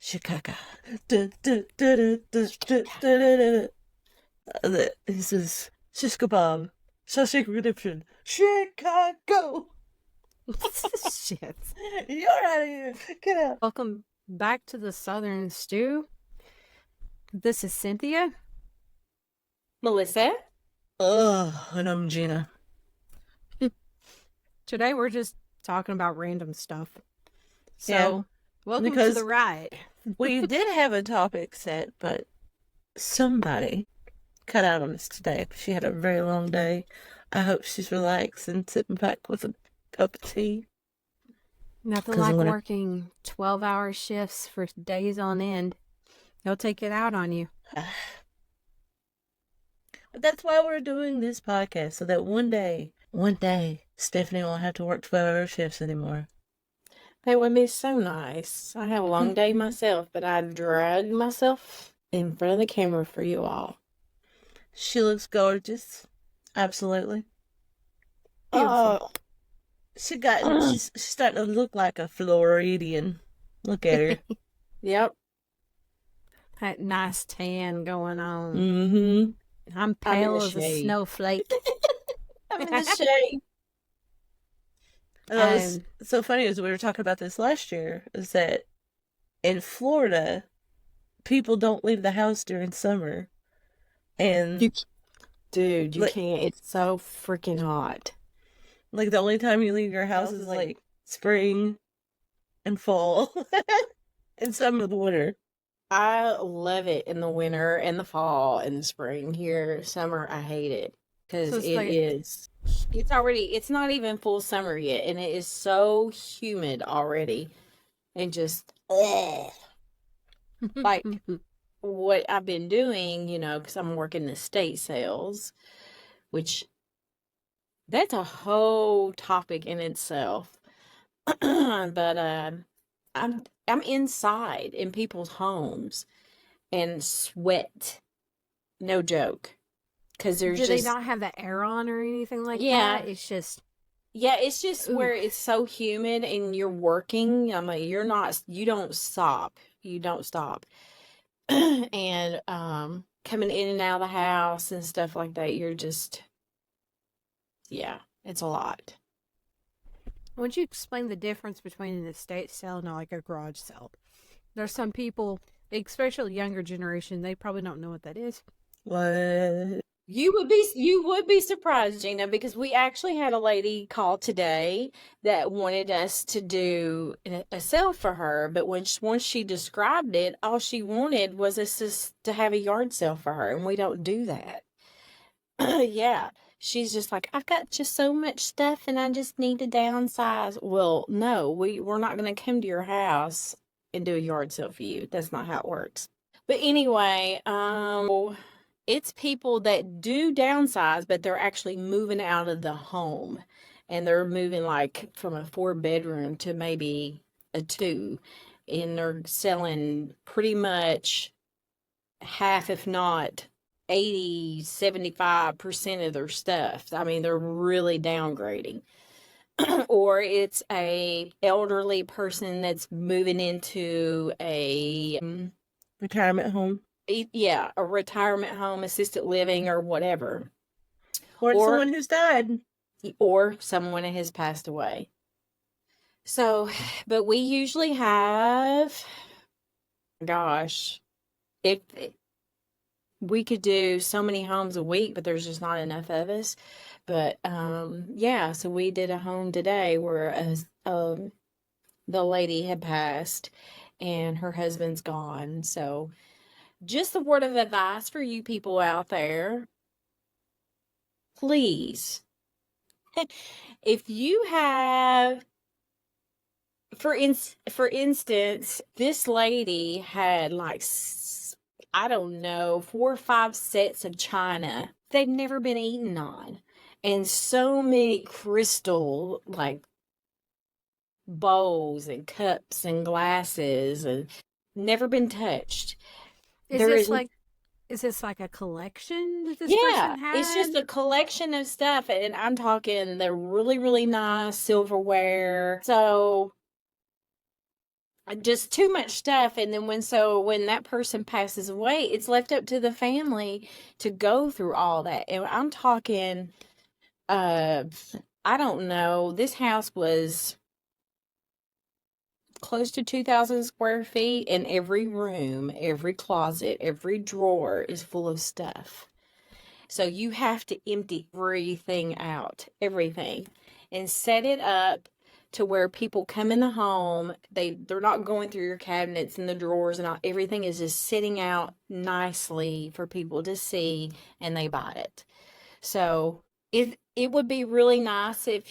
Chicago. Du, du, du, du, du, du, du, du, du. This is Cisco Bob. Shawshank Redemption. Chicago. Shit. You're out of here. Get out. Welcome back to the Southern Stew. This is Cynthia. Melissa? Oh, and I'm Gina. Today we're just talking about random stuff. Yeah, So, welcome to because the ride. we did have a topic set, but somebody cut out on us today. She had a very long day. I hope she's relaxed and sitting back with a cup of tea. Nothing 'Cause I'm like gonna. working 12-hour shifts for days on end. They'll take it out on you. But that's why we're doing this podcast, so that one day, Stephanie won't have to work 12-hour shifts anymore. That would be so nice. I have a long day myself, but I drag myself in front of the camera for you all. She looks gorgeous. Absolutely. Beautiful. Oh, She's starting to look like a Floridian. Look at her. yep. That nice tan going on. Mm-hmm. I'm I'm in pale the as a shade. snowflake. I'm in the shade. And that was Um, so funny as we were talking about this last year, is that in Florida, people don't leave the house during summer. And You, dude, you like, can't. It's so freaking hot. the only time you leave your house is like spring and fall and some of the winter. I love it in the winter and the fall and the spring. Here, summer, I hate it because so it's not even full summer yet, and it is so humid already, and just, ugh. Like what I've been doing, because I'm working the state sales, which that's a whole topic in itself. But I'm inside in people's homes and sweat, no joke, because there's do they just not have the air on or anything like yeah, that? It's just, yeah, it's just ooh. where it's so humid and you're working. I mean, you don't stop, you don't stop, and coming in and out of the house and stuff like that. You're just yeah, it's a lot. Would you explain the difference between an estate sale and like a garage sale? There's some people, especially younger generation, they probably don't know what that is. What? You would be surprised, Gina, because we actually had a lady call today that wanted us to do a sale for her, but once she described it, all she wanted was us to have a yard sale for her, and we don't do that. Yeah. She's just like, I've got just so much stuff and I just need to downsize. Well, no, we're not going to come to your house and do a yard sale for you. That's not how it works. But anyway, it's people that do downsize, but they're actually moving out of the home and they're moving like from a 4 bedroom to maybe a 2, and they're selling pretty much half, if not 80, 75% of their stuff. I mean, they're really downgrading. Or it's a elderly person that's moving into a Retirement home. yeah, a retirement home, assisted living, or whatever. Or it's Or someone who's died. or someone has passed away. So, but we usually have, gosh, if we could do so many homes a week, but there's just not enough of us. But yeah, so we did a home today where the lady had passed and her husband's gone. So just a word of advice for you people out there. Please, if you have, for instance, this lady had like, I don't know, 4 or 5 sets of china they'd never been eaten on, and so many crystal like bowls and cups and glasses, and never been touched. Is There this is like is this like a collection that this Yeah, person it's just had? a collection of stuff, and I'm talking the really, really nice silverware. So just too much stuff. And then when that person passes away, it's left up to the family to go through all that. And I'm talking, uh, I don't know, this house was close to 2,000 square feet, and every room, every closet, every drawer is full of stuff. So you have to empty everything out, everything, and set it up to where people come in the home, they're not going through your cabinets and the drawers and all, everything is just sitting out nicely for people to see, and they buy it. So it would be really nice if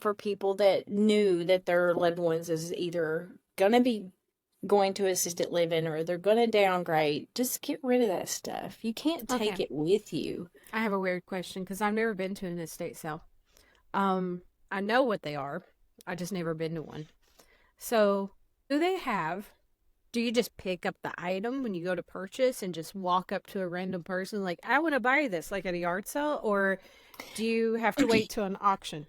for people that knew that their loved ones is either gonna be going to assisted living or they're gonna downgrade, just get rid of that stuff. You can't Okay. take it with you. I have a weird question because I've never been to an estate sale. I know what they are. I just never been to one. So, do they have do you just pick up the item when you go to purchase and just walk up to a random person like, I want to buy this, like at a yard sale? Or do you have to wait to an auction?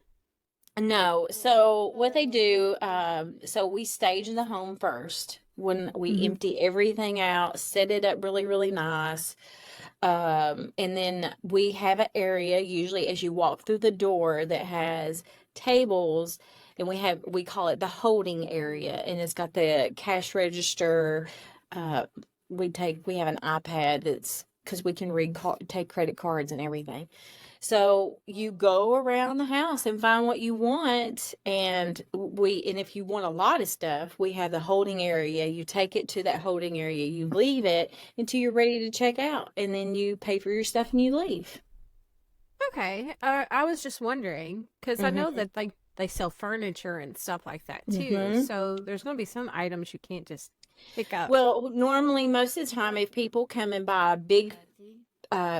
No. So what they do, so we stage the home first when we Hmm. empty everything out, set it up really, really nice. And then we have an area usually as you walk through the door that has tables, and we call it the holding area, and it's got the cash register. Uh, we have an iPad that's because we can take credit cards and everything. So you go around the house and find what you want, and if you want a lot of stuff, we have the holding area. You take it to that holding area, you leave it until you're ready to check out, and then you pay for your stuff and you leave. Okay. I was just wondering because I know Mhm. that they sell furniture and stuff like that too. Mhm. So there's going to be some items you can't just pick up. Well, normally most of the time if people come and buy big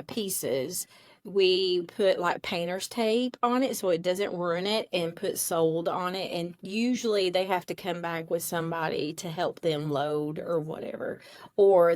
pieces, we put like painter's tape on it so it doesn't ruin it, and put sold on it. And usually they have to come back with somebody to help them load or whatever. Or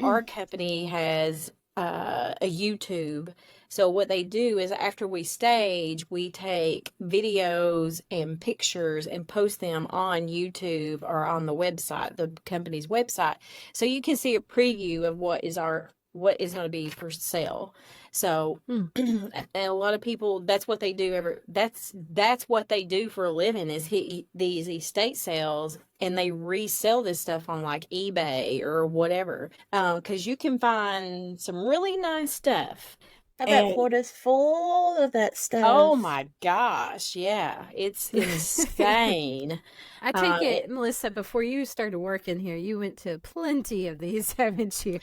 our company has a YouTube. So what they do is after we stage, we take videos and pictures and post them on YouTube or on the website, the company's website, so you can see a preview of what is going to be for sale. So Hmm. and a lot of people, that's what they do that's what they do for a living, is hit these estate sales, and they resell this stuff on like eBay or whatever, because you can find some really nice stuff. I bet And Florida's full of that oh stuff. my gosh, yeah, it's insane. I take It it, Melissa, before you started working here, you went to plenty of these, haven't you,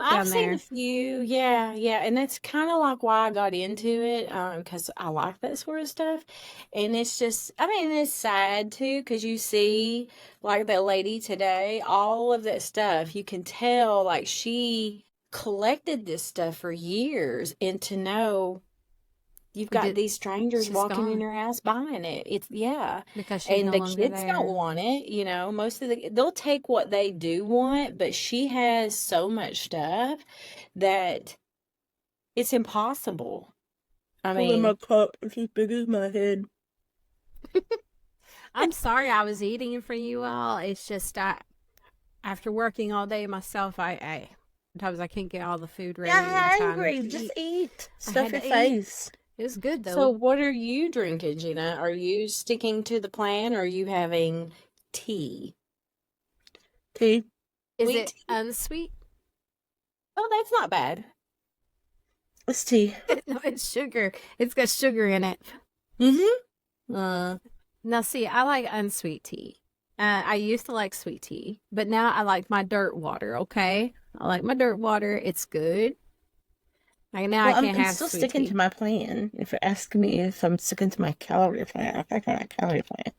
I've down seen a there? few, yeah, yeah, and that's kind of like why I got into it, because I like that sort of stuff, and it's just, I mean, it's sad too, because you see, like that lady today, all of that stuff, you can tell, like she collected this stuff for years, and to know you've got Did these strangers she's walking in gone your house buying it. It's yeah. because she's And no the longer kids don't there. want it, most of they'll take what they do want, but she has so much stuff that it's impossible. I Full in my mean, cup. It's as big as my head. I'm sorry I was eating for you all. It's just after working all day myself, I sometimes I can't get all the food You're ready in time hungry. to Just eat. eat. I Stuff had your to eat. face. It was good so though. what are you drinking, Gina? Are you sticking to the plan, or are you having tea? Tea. Is Sweet it tea? unsweet? Oh, that's not bad. It's tea. No, it's sugar. It's got sugar in it. Mm-hmm. Now, see, I like unsweet tea. I used to like sweet tea, but now I like my dirt water. Okay, I like my dirt water. It's good. Like now, I Well, I'm, can't I'm have still sweet sticking to tea. my plan. If you're asking me if I'm sticking to my calorie plan, I'm back on my calorie plan.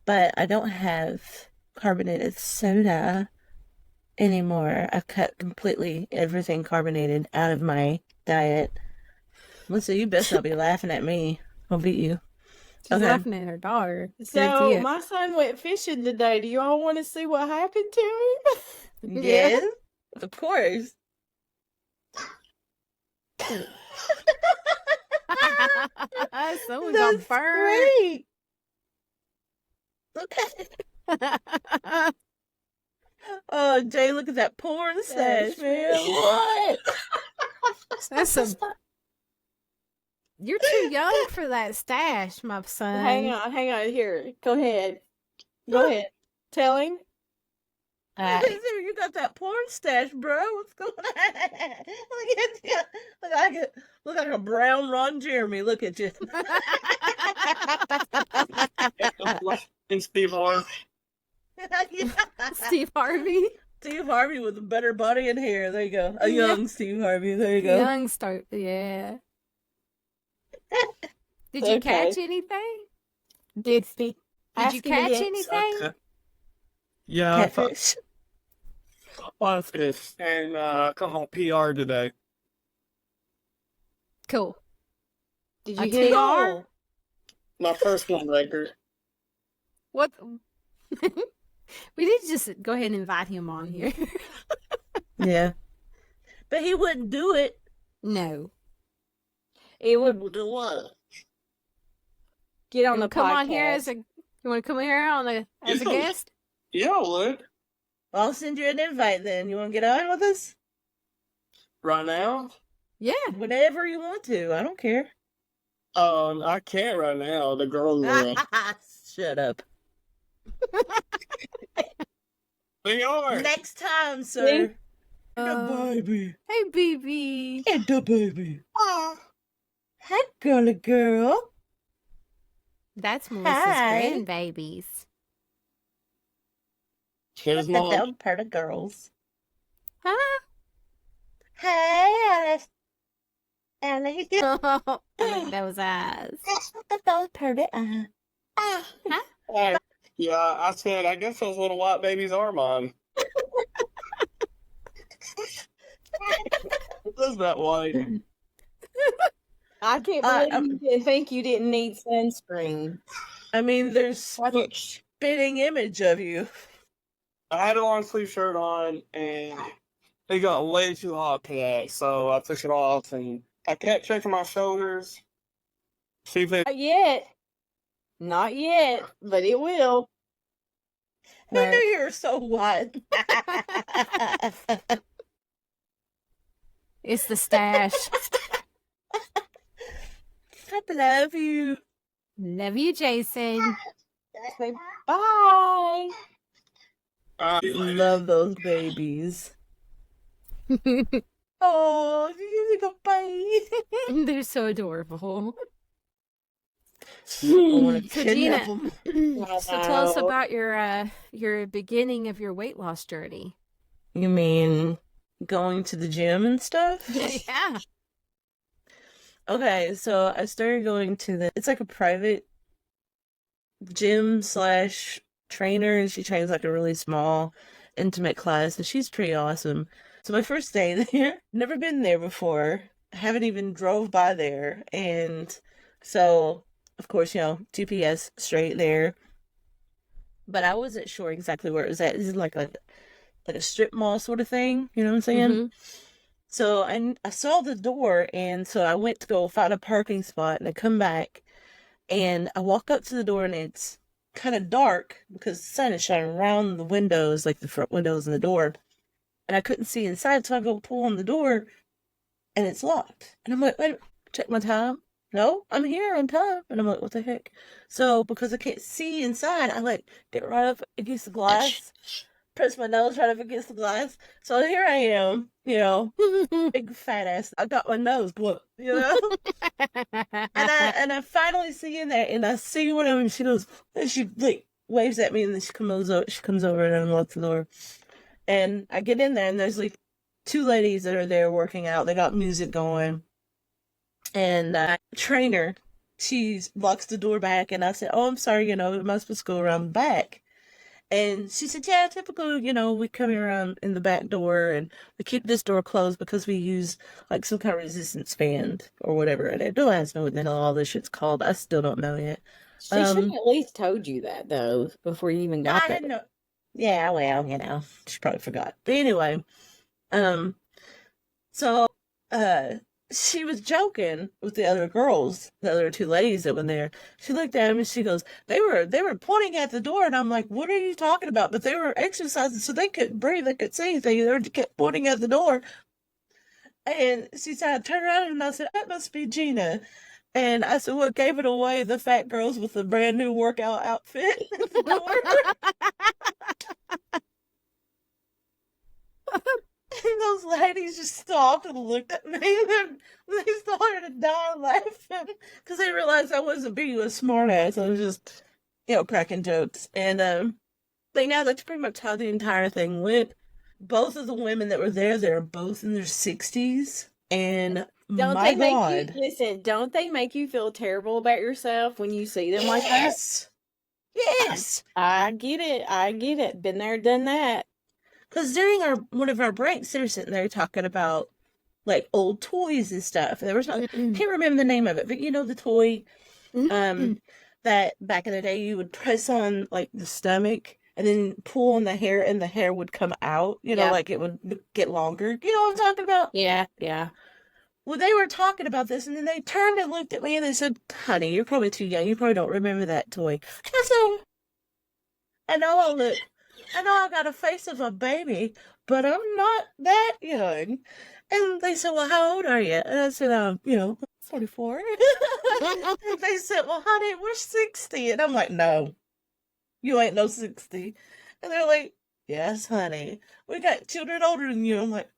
But I don't have carbonated soda anymore. I've cut completely everything carbonated out of my diet. Listen, you best not be laughing at me. I'll beat you. She's Okay. laughing at her daughter. So Dorothea. my son went fishing today. Do you all want to see what happened to him? Yeah. Yes, of course. Someone got That's burned. great. Oh, Jay, look at that porn stash, man. What? That's a. You're too young for that stash, my son. Hang on. Here, go ahead. Go ahead. Tell him. You got that porn stash, bro. What's going on? Look at you. Look like a brown Ron Jeremy. Look at you. And Steve Harvey. Steve Harvey. Steve Harvey with a better body and hair. There you go. A Yeah. young Steve Harvey. There you go. Young start. Yeah. Did you Okay. catch anything? Did you Did you catch anything? Yeah, I thought Catfish. watch this and come on PR today. Cool. Did A you get TR? My first one record. What? We did just go ahead and invite him on here. Yeah. But he wouldn't do it. No. It would Do what? get on You the come podcast. on here as a. You want to come here as a Yeah. guest? Yeah, I would. I'll send you an invite then. You want to get on with us? Right now? Yeah. Whenever you want to. I don't care. I can't right now. The girls are. Shut up. They are. Next time, sir. Uh, The baby. Hey, BB. And the baby. Hi, girly girl. That's Melissa's Hi. grandbabies. Here's The mom. dumb part of girls. Huh? Hey, Alice. Alice. Look at those eyes. The dumb part of Hey, yeah, I said, I guess those little white babies are mine. What is that white? I can't believe you didn't think you didn't need sunscreen. I mean, there's a spitting image of you. I had a long sleeve shirt on and it got way too hot today, so I took it off and I kept checking my shoulders. See if it Not yet. Not yet, but it will. Who knew you were so white? It's the stash. I love you. Love you, Jason. Say bye. Love those babies. Oh, you go bye. They're so adorable. I want to So, kidnap Gina, them. so tell us about your beginning of your weight loss journey. You mean going to the gym and stuff? Yeah. Okay, so I started going to it's like a private gym slash trainer, and she trains like a really small, intimate class, and she's pretty awesome. So my first day there, never been there before, haven't even drove by there, and so of course, GPS straight there, but I wasn't sure exactly where it was at. This is like a strip mall sort of thing, you know what I'm saying? Mhm. So I saw the door, and so I went to go find a parking spot, and I come back, and I walk up to the door, and it's kind of dark because the sun is shining around the windows, like the front windows and the door, and I couldn't see inside, so I go pull on the door, and it's locked. And I'm like, wait, check my time. No, I'm here on time. And I'm like, what the heck? So because I can't see inside, I like get right up against the glass, press my nose right up against the glass. So here I am, big fat ass. I got my nose blocked, and I finally see in there, and I see one of them. She goes, and she like waves at me, and then she comes over and unlocks the door. And I get in there, and there's like two ladies that are there working out. They got music going, and trainer, she locks the door back, and I said, "Oh, I'm sorry, am I supposed to go around the back?" And she said, "Yeah, typical, we come around in the back door, and we keep this door closed because we use like some kind of resistance band or whatever." And I don't ask me what the hell all this shit's called. I still don't know yet. She should have at least told you that, though, before you even got I there. didn't know. Yeah, well, she probably forgot. But anyway, so she was joking with the other girls, the other two ladies that were there. She looked at him and she goes, they were pointing at the door, and I'm like, what are you talking about? But they were exercising, so they couldn't breathe, they couldn't say anything. They were kept pointing at the door. And she said, I turned around and I said, that must be Gina. And I said, what gave it away? The fat girls with the brand new workout outfit at the door. And those ladies just stopped and looked at me, and they started dying laughing because they realized I wasn't being a smartass. I was just, cracking jokes. And but now that's pretty much how the entire thing went. Both of the women that were there, they're both in their 60s. And Don't my they make you God. listen? Don't they make you feel terrible about yourself when you see them like that? Yes. Yes. I get it. I get it. Been there, done that. Because during one of our breaks, they were sitting there talking about like old toys and stuff. They were talking, can't remember the name of it, but the toy that back in the day you would press on like the stomach and then pull on the hair and the hair would come out, Yeah. like it would get longer. You know what I'm talking about? Yeah, yeah. Well, they were talking about this, and then they turned and looked at me and they said, honey, you're probably too young. You probably don't remember that toy. And so I know I got a face of a baby, but I'm not that young. And they said, well, how old are you? And I said, 44. And they said, well, honey, we're 60. And I'm like, no, you ain't no 60. And they're like, yes, honey, we got children older than you. I'm like,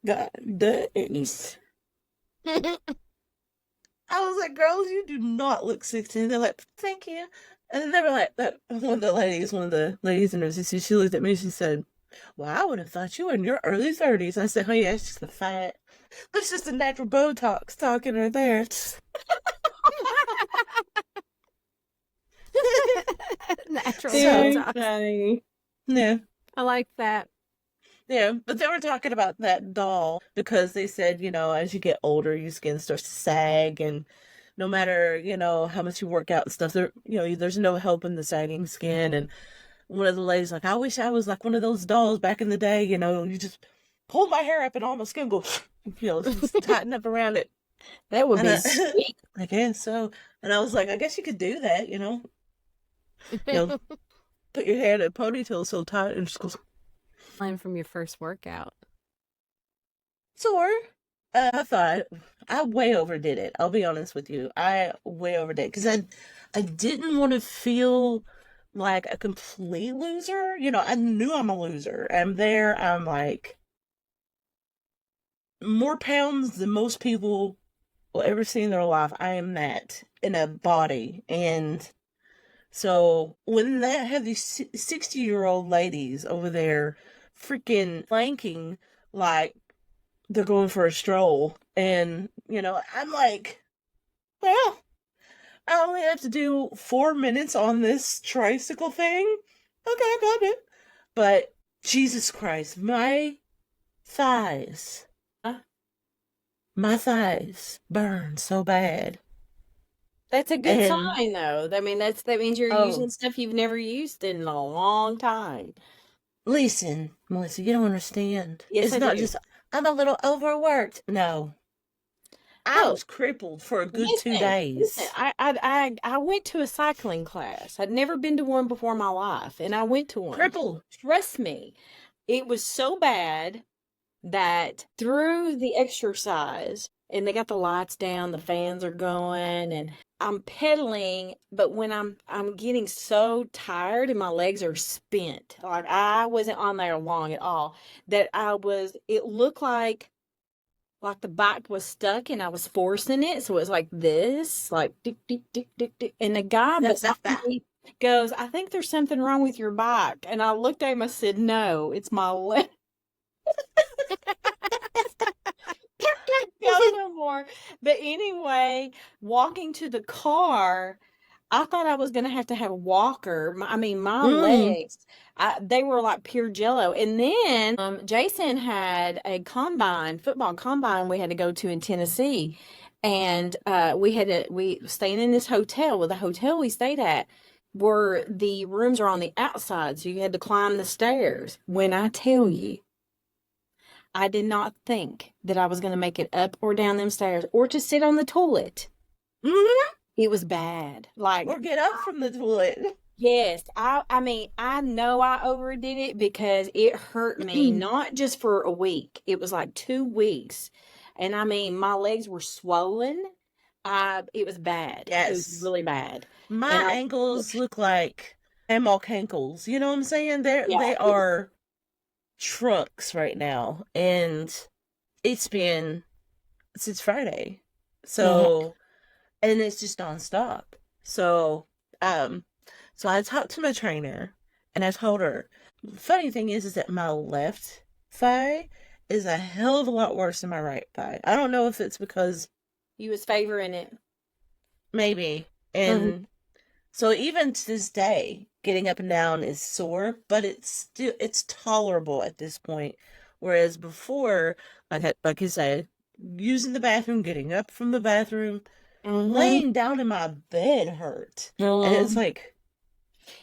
God, days. I was like, girls, you do not look 60. And they're like, thank you. And then they were like, one of the ladies in her 60s, she looked at me and she said, well, I would have thought you were in your early 30s. I said, oh, yeah, it's just the fat. It's just the natural Botox talking right there. Natural So- Botox. Funny. Yeah. I like that. Yeah, but they were talking about that doll because they said, as you get older, your skin starts to sag, and no matter, how much you work out and stuff, there's no helping the sagging skin. And one of the ladies like, I wish I was like one of those dolls back in the day, you just pull my hair up and all my skin go, just tighten up around it. That would And be I, sweet. I guess so. And I was like, I guess you could do that, you know, put your hair in a ponytail so tight and just goes. Line from your first workout. Sore. I thought I way overdid it. I'll be honest with you. I way overdid it because I didn't want to feel like a complete loser. I knew I'm a loser. I'm there. I'm like more pounds than most people will ever see in their life. I am that in a body. And so when they have these 60-year-old ladies over there freaking planking like they're going for a stroll, and I'm like, well, I only have to do 4 minutes on this tricycle thing. Okay, I got it. But Jesus Christ, thighs my thighs burn so bad. That's a good And sign, though. I mean, that means you're Oh. using stuff you've never used in a long time. listen, Melissa, you don't understand. Yes, It's I not do. just I'm a little overworked. No, I Oh, was crippled for a good 2 listen, days. listen. I went to a cycling class. I'd never been to one before in my life, and I went to one. Crippled. Trust me, it was so bad that through the exercise, and they got the lights down, the fans are going, and I'm pedaling, but when I'm getting so tired and my legs are spent, like I wasn't on there long at all, that it looked like the bike was stuck and I was forcing it. So it was like this, like dick, dick, dick, dick, dick. And the guy beside me goes, I think there's something wrong with your bike. And I looked at him, I said, no, it's my leg. Go no more. But anyway, walking to the car, I thought I was going to have a walker. My legs, they were like pure jello. And then Jason had a football combine we had to go to in Tennessee. And we stayed in this hotel. Well, the hotel we stayed at, where the rooms are on the outside, so you had to climb the stairs. When I tell you, I did not think that I was going to make it up or down them stairs or to sit on the toilet. Mhm. It was bad. Like, Or get up from the toilet. yes, I mean, I know I overdid it because it hurt me not just for a week. It was like 2 weeks. And I mean, my legs were swollen. It was bad. It was Yes. really bad. My And I ankles look like ammo cankles. You know what I'm saying? yeah, They are trunks right now. And it's been since Friday. So, and it's just nonstop. So, um, so I talked to my trainer and I told her, the funny thing is that my left thigh is a hell of a lot worse than my right thigh. I don't know if it's because you was favoring it. maybe. Mhm. And so even to this day, getting up and down is sore, but it's tolerable at this point. Whereas before, like I said, using the bathroom, getting up from the bathroom, laying down in my bed hurt. And it's like,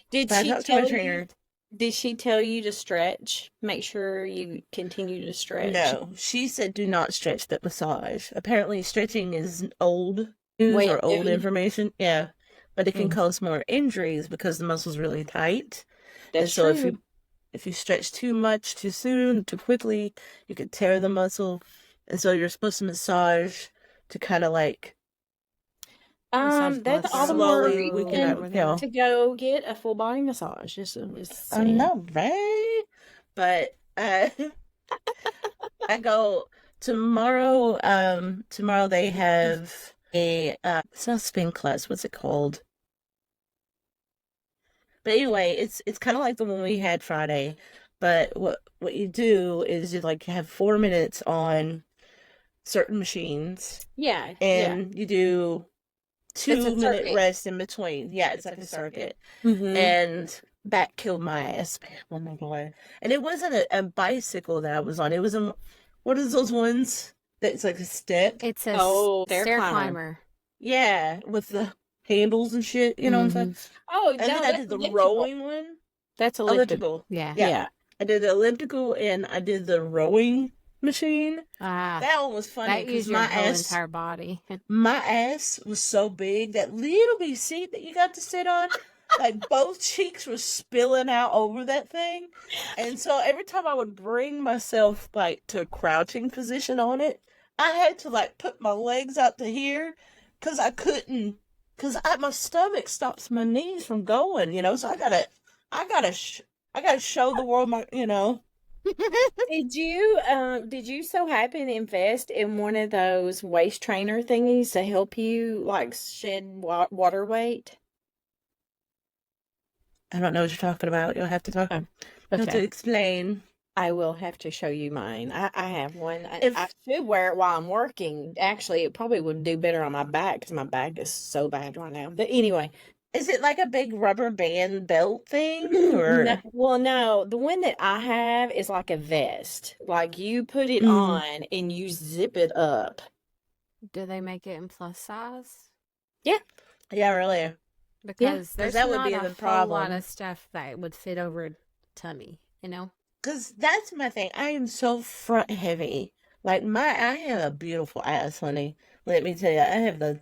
Did but I she talked to my tell you? trainer. Did she tell you to stretch? Make sure you continue to stretch. No, she said do not stretch but massage. Apparently, stretching is old news Way or of old doing it. information. Yeah, but it can Mm. cause more injuries because the muscle's really tight. And That's so true. if you stretch too much, too soon, too quickly, you could tear the muscle. And so you're supposed to massage to kind of like Massage blood That's all the flow more slowly weaken reason out, over you know. there. to go get a full body massage. Just I saying. know, right? But I go tomorrow. Tomorrow they have a it's not spin class. What's it called? But anyway, it's kind of like the one we had Friday. But what you do is you like have 4 minutes on certain machines, Yeah, yeah. and you do It's a 2 minute circuit. rest in between. Yeah, it's It's like like a a circuit. circuit. Mm-hmm. And that killed my ass, man. Oh my God. And it wasn't a bicycle that I was on. It was what is those ones that's like a step? It's a Oh, stair stair climber. climber. Yeah, with the handles and shit. You know what I'm saying? Oh, And no, then I that's did the elliptical. rowing one. That's elliptical. Elliptical. Yeah. Yeah. Yeah. I did the elliptical and I did the rowing machine. Ah, That one was funny that because used your whole entire body. my ass was so big, that little bitty seat that you got to sit on, like both cheeks were spilling out over that thing. And so every time I would bring myself like to a crouching position on it, I had to like put my legs out to here because I couldn't, because my stomach stops my knees from going, you know. So I gotta show the world my. Did you so happen to invest in one of those waist trainer thingies to help you like shed water weight? I don't know what you're talking about. You'll have to talk. You'll have to Okay. explain. I will have to show you mine. I have one. I If should wear it while I'm working. Actually, it probably would do better on my back because my back is so bad right now. But anyway, Is it like a big rubber band belt thing, no, or? well, no, the one that I have is like a vest. Like you put it Mm. on and you zip it up. Do they make it in plus size? Yeah. Yeah, really. Because there's that would not be a the whole problem. lot of stuff that would fit over a tummy, you know? Because that's my thing. I am so front heavy. Like I have a beautiful ass, honey. Let me tell you, I have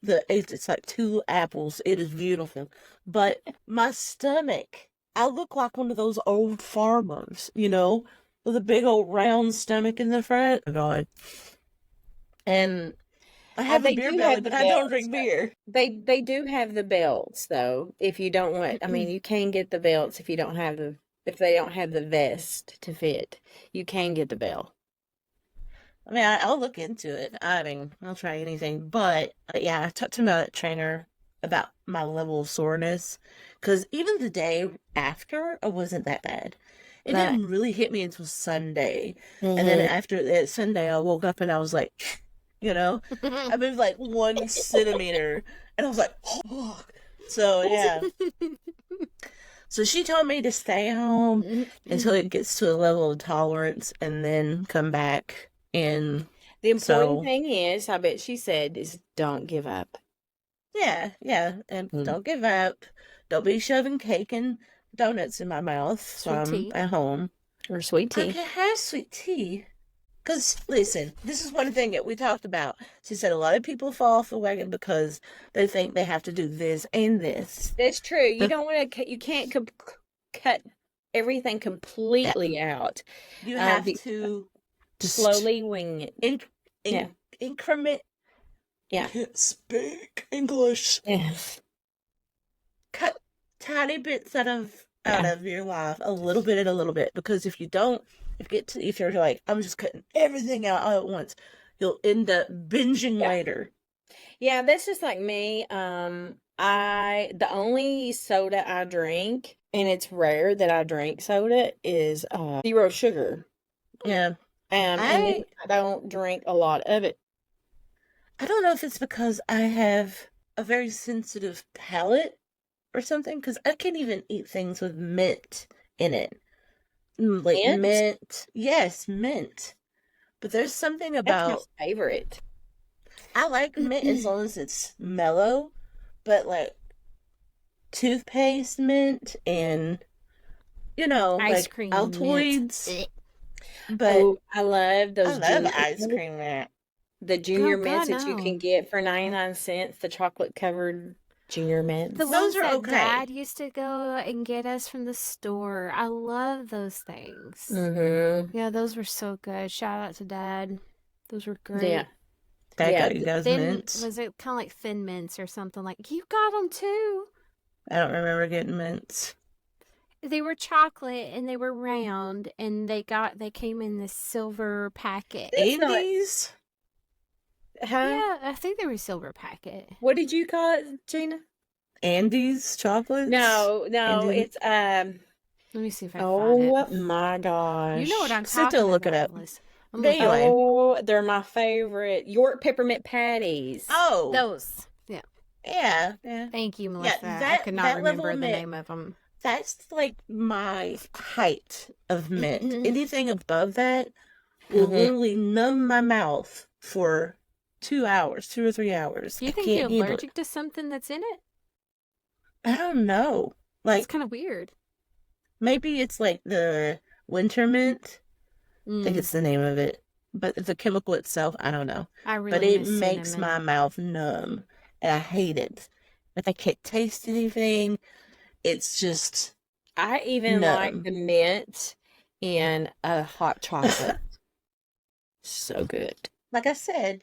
it's like two apples. It is beautiful. But my stomach, I look like one of those old farmers, you know, with a big old round stomach in the front. Oh God. And I have a They beer do belly, have the but I don't belts. drink beer. They do have the belts though. If you don't want, I mean, you can get the belts if you don't have if they don't have the vest to fit. You can get the belt. I mean, I'll look into it. I mean, I'll try anything. But yeah, I talked to my trainer about my level of soreness because even the day after, it wasn't that bad. It Right. didn't really hit me until Sunday. And then after that Sunday, I woke up and I was like, you know, I moved like 1 centimeter and I was like, oh. So yeah. So she told me to stay home until it gets to a level of tolerance and then come back. And The important so, thing is, I bet she said, is don't give up. yeah, and Mm. don't give up. Don't be shoving cake and donuts in my mouth Sweet while I'm tea. at home. Or sweet I tea. can have sweet tea. Because, listen, this is one thing that we talked about. She said a lot of people fall off the wagon because they think they have to do this and this. That's true. You The, don't want to. You can't cut everything yeah, completely out. you have Be, to just slowly wing it. in, Yeah. increment. Yeah. I can't speak English. Yes. Cut tiny bits out of Yeah. your life, a little bit and a little bit. Because if you don't, if you're like, I'm just cutting everything out all at once, you'll end up binging Yeah. later. Yeah, that's just like me. The only soda I drink, and it's rare that I drink soda, is 0 sugar. Yeah. And then I don't drink a lot of it. I don't know if it's because I have a very sensitive palate or something, because I can't even eat things with mint in it. Like Mint? mint. Yes, mint. But there's something That's my about, favorite. I like mint as long as it's mellow, but like toothpaste mint and, Ice like cream Altoids. mint. But Oh, I love I those love junior ice mints. cream mint. The junior Oh, mints God, that you no. can get for 99 cents, the chocolate covered junior mints. The Those ones are that okay. Dad used to go and get us from the store. I love those things. Mm-hmm. Yeah, those were so good. Shout out to Dad. Those were great. Yeah. That Yeah. got you guys Thin, mints. was it kind of like Thin Mints or something? Like, you got them too. I don't remember getting mints. They were chocolate and they were round and they came in this silver packet. It's not- 80s? Huh? Yeah, I think they were silver packet. What did you call it, Gina? Andes chocolates? No, Indian- it's Let me see if I find oh it. my gosh. You know what I'm Sit talking there, look it about, up. Liz. But anyway. Oh, they're my favorite. York peppermint patties. Oh, Those. Yeah. yeah. Thank you, Melissa. I that- could not that level remember of the mint. name of them. That's like my height of mint. Mhm. Anything above that will Mhm. literally numb my mouth for 2 hours, 2 or 3 hours. Do you I think can't you're handle allergic to something that's in it? I don't know. It's Like, kind of weird. maybe it's like the winter mint. I think Mm, it's the name of it. But the chemical itself, I don't know. I But really it miss makes cinnamon. my mouth numb. And I hate it. Like, I can't taste anything. It's just I even like numb. the mint in a hot chocolate. So good. Like I said,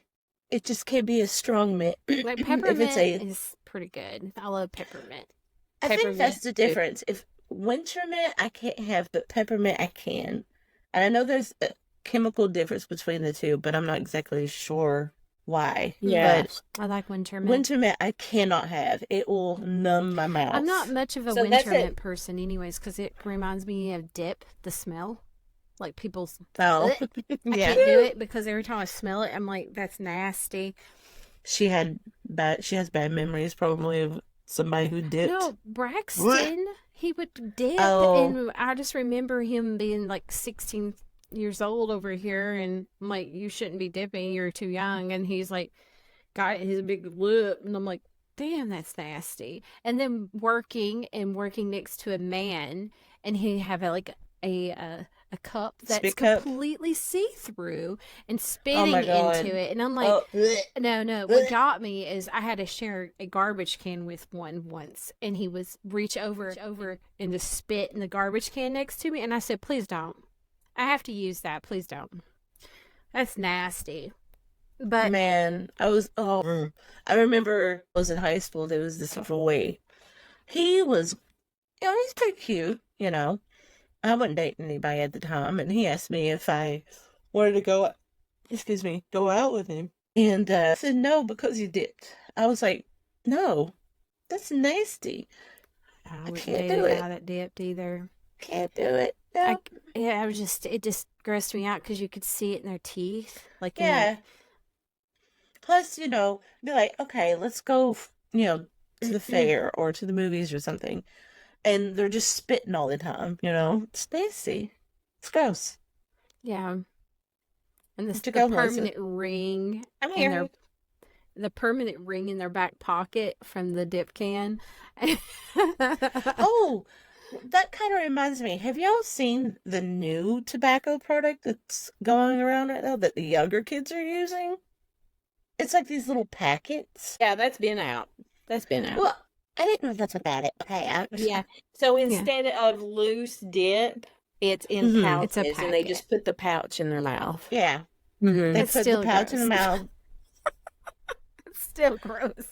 it just can't be a strong mint. Like If peppermint it's a, is pretty good. I love peppermint. I think Peppermint that's the too. difference. If winter mint I can't have, but peppermint I can. And I know there's a chemical difference between the two, but I'm not exactly sure why. Yeah. But I like winter mint. winter mint I cannot have. It will numb my mouth. I'm not much of a So that's winter mint person, anyways, because it reminds me of dip, the smell. Like people's. Oh, I yeah. can't do it because every time I smell it, I'm like, that's nasty. She has bad memories probably of somebody who dipped. No, Braxton, he would dip, Oh. and I just remember him being like 16 years old over here, and I'm like, you shouldn't be dipping, you're too young. And he's like, got his big lip, and I'm like, damn, that's nasty. And then working next to a man, and he have a cup that's Spit cup? completely see-through and Oh spitting my God. into it, and I'm like, Oh, bleh. no, what got me is I had to share a garbage can with one once, and he was reach over and just spit in the garbage can next to me, and I said, please don't. I have to use that. Please don't. That's nasty. But Man, I remember I was in high school, there was this boy. He was, he's pretty cute, I wasn't dating anybody at the time, and he asked me if I wanted to go out with him. And I said no because he dipped. I was like, no, that's nasty. I I wouldn't can't date do a it. guy that dipped either. Can't do it. No. It just grossed me out because you could see it in their teeth. Like, in Yeah. Plus, be like, okay, let's go, to the fair or to the movies or something. And they're just spitting all the time, It's nasty. It's gross. yeah. And Where'd the you go, Melissa? permanent ring I'm in here. the permanent ring in their back pocket from the dip can. Oh, that kind of reminds me. Have y'all seen the new tobacco product that's going around right now that the younger kids are using? It's like these little packets. Yeah, that's been out. That's been out. Well, I didn't know that's about it. Okay, Yeah. So Yeah. instead of loose dip, it's in Mhm. It's a pouches, and they packet. just put the pouch in their mouth. Yeah, Mm-hmm. they It's put the still pouch in the gross. mouth. It's still gross.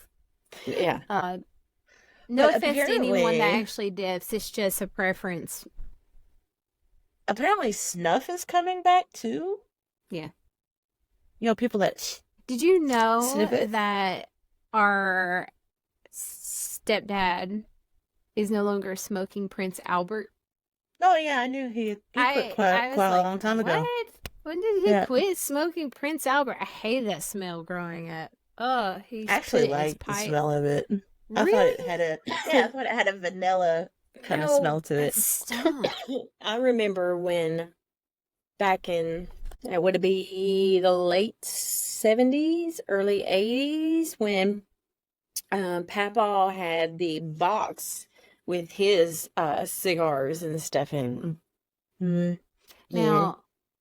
Yeah. No But offense to anyone that apparently, actually dips. It's just a preference. apparently snuff is coming back too. Yeah. You know, people that Did you know sniff it. that our stepdad is no longer smoking Prince Albert? Oh yeah, I knew he quit I was quite a like, long time ago. what? When did he Yeah, quit smoking Prince Albert? I hated that smell growing up. Oh, he I used to put actually it in his liked the pipe. smell of it. I thought Really? it had I thought it had a vanilla kind of smell No, to That it. stunk. I remember when back in it would be the late 70s, early 80s when Papa had the box with his cigars and stuff in. Mm. Yeah. Now,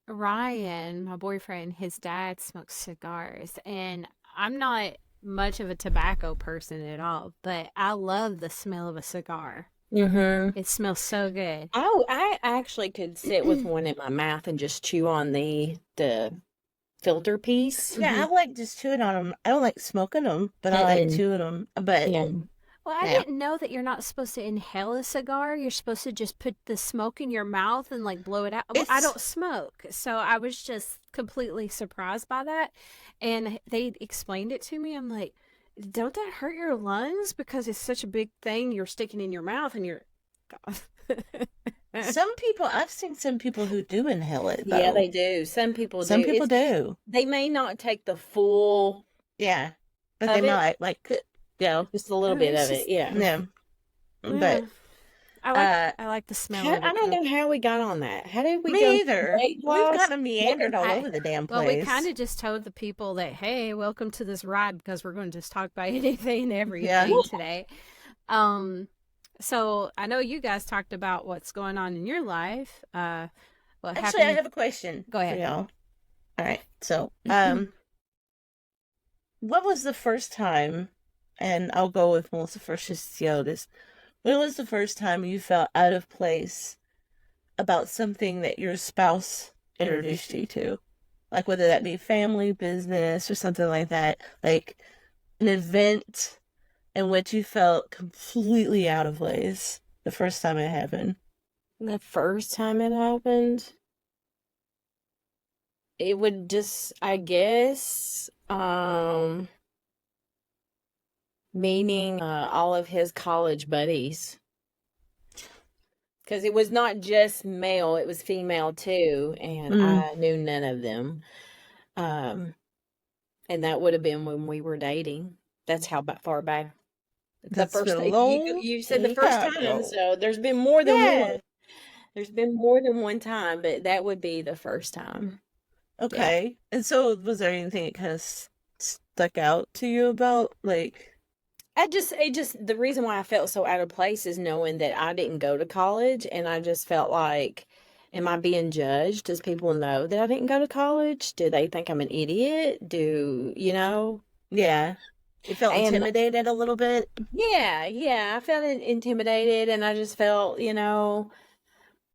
Ryan, my boyfriend, his dad smokes cigars, and I'm not much of a tobacco person at all, but I love the smell of a cigar. Mm-hmm. It smells so good. I actually could sit with one in my mouth and just chew on the filter piece. Yeah, I like just chewing on them. I don't like smoking them, but I like Mm-mm. chewing them. But Yeah. Well, I yeah, didn't know that you're not supposed to inhale a cigar. You're supposed to just put the smoke in your mouth and like blow it out. Well, I it's don't smoke, so I was just completely surprised by that. And they explained it to me. I'm like, don't that hurt your lungs because it's such a big thing you're sticking in your mouth and you're. some people. I've seen some people who do inhale it Yeah, though. they do. Some people Some do. people do. They may not take the full Yeah, but they of it, might like just a little Oh, bit it's of it. just Yeah. yeah. yeah. But I like the smell of I it don't though. know how we got on that. How did we go me either. We've weight-wise? kind of meandered all over the damn Well, we kind place. of just told the people that, hey, welcome to this ride because we're going to just talk about anything and Yeah. everything today. So I know you guys talked about what's going on in your life. What Actually, I happened? have a question Go for ahead. y'all. All right. So, what was the first time? And I'll go with Melissa first just to see how it is. When was the first time you felt out of place about something that your spouse introduced you to? Like whether that be family, business, or something like that. Like an event in which you felt completely out of place the first time it happened. The first time it happened, it would just, I guess, meeting all of his college buddies. Because it was not just male, it was female too, and I knew none of them. And that would have been when we were dating. That's how far back. The That's first been a thing long you said the first time time, ago. so there's been more than Yeah. one. There's been more than one time, but that would be the first time. Yeah. Okay. And so was there anything that kind of stuck out to you about like The reason why I felt so out of place is knowing that I didn't go to college, and I just felt like, am I being judged? Does people know that I didn't go to college? Do they think I'm an idiot? yeah. You felt And intimidated a little bit? yeah, I felt intimidated, and I just felt, that